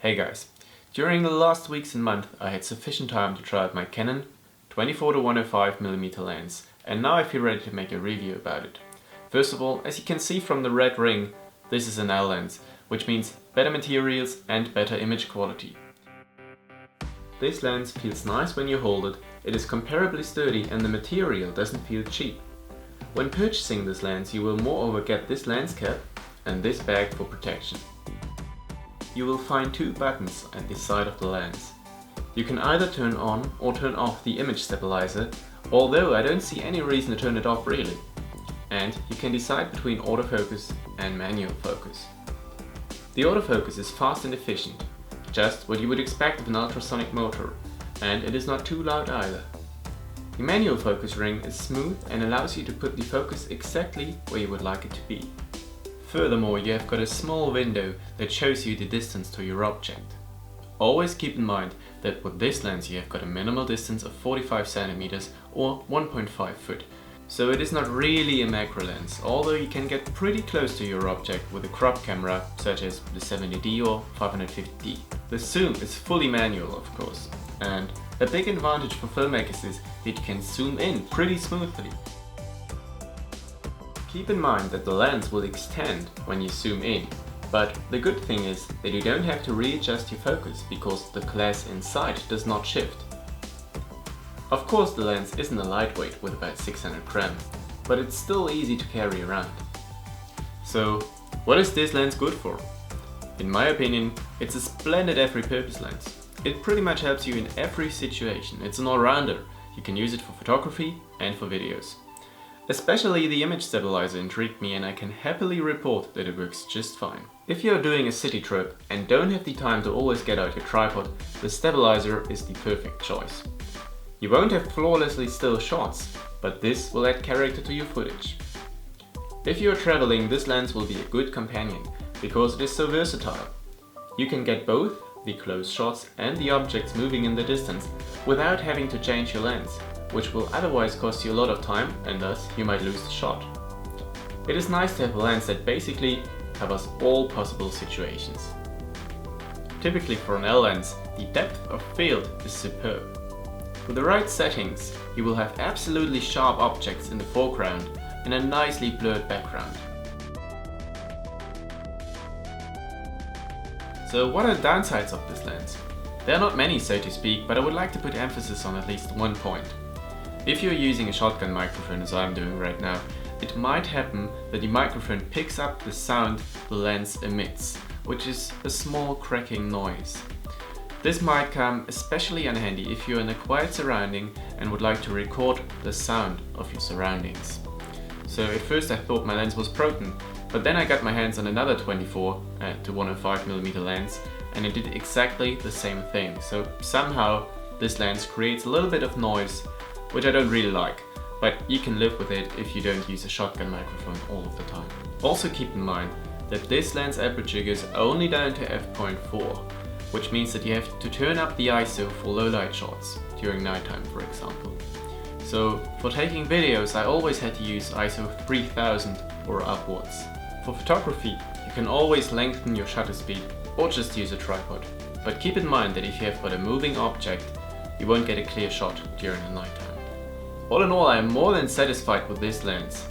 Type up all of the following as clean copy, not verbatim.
Hey guys, during the last weeks and month I had sufficient time to try out my Canon 24-105mm lens, and now I feel ready to make a review about it. First of all, as you can see from the red ring, this is an L lens, which means better materials and better image quality. This lens feels nice when you hold it, it is comparably sturdy and the material doesn't feel cheap. When purchasing this lens you will moreover get this lens cap and this bag for protection. You will find two buttons at the side of the lens. You can either turn on or turn off the image stabilizer, although I don't see any reason to turn it off really. And you can decide between autofocus and manual focus. The autofocus is fast and efficient, just what you would expect of an ultrasonic motor, and it is not too loud either. The manual focus ring is smooth and allows you to put the focus exactly where you would like it to be. Furthermore, you have got a small window that shows you the distance to your object. Always keep in mind that with this lens you have got a minimal distance of 45 cm or 1.5 foot, so it is not really a macro lens, although you can get pretty close to your object with a crop camera such as the 70D or 550D. The zoom is fully manual of course, and a big advantage for filmmakers is that you can zoom in pretty smoothly. Keep in mind that the lens will extend when you zoom in, but the good thing is that you don't have to readjust your focus because the glass inside does not shift. Of course the lens isn't a lightweight with about 600 grams, but it's still easy to carry around. So what is this lens good for? In my opinion, it's a splendid every-purpose lens. It pretty much helps you in every situation. It's an all-rounder. You can use it for photography and for videos. Especially the image stabilizer intrigued me, and I can happily report that it works just fine. If you're doing a city trip and don't have the time to always get out your tripod, the stabilizer is the perfect choice. You won't have flawlessly still shots, but this will add character to your footage. If you're traveling, this lens will be a good companion because it is so versatile. You can get both the close shots and the objects moving in the distance without having to change your lens, which will otherwise cost you a lot of time and thus you might lose the shot. It is nice to have a lens that basically covers all possible situations. Typically for an L lens, the depth of field is superb. With the right settings, you will have absolutely sharp objects in the foreground and a nicely blurred background. So what are the downsides of this lens? There are not many so to speak, but I would like to put emphasis on at least one point. If you're using a shotgun microphone as I'm doing right now, it might happen that the microphone picks up the sound the lens emits, which is a small cracking noise. This might come especially unhandy if you're in a quiet surrounding and would like to record the sound of your surroundings. So at first I thought my lens was broken, but then I got my hands on another 24-105mm lens and it did exactly the same thing. So somehow this lens creates a little bit of noise, which I don't really like, but you can live with it if you don't use a shotgun microphone all of the time. Also keep in mind that this lens aperture goes only down to f.4, which means that you have to turn up the ISO for low light shots, during nighttime for example. So for taking videos I always had to use ISO 3000 or upwards. For photography you can always lengthen your shutter speed or just use a tripod, but keep in mind that if you have got a moving object you won't get a clear shot during the nighttime. All in all, I am more than satisfied with this lens.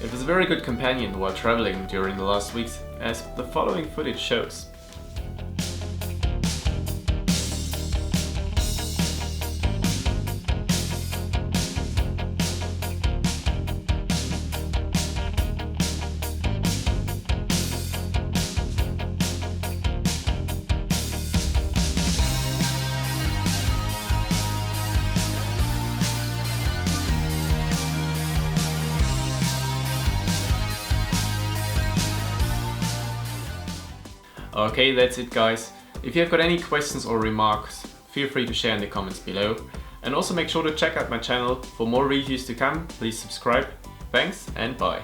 It was a very good companion while traveling during the last weeks, as the following footage shows. Okay, that's it guys. If you have got any questions or remarks, feel free to share in the comments below. And also make sure to check out my channel for more reviews to come. Please subscribe. Thanks and bye.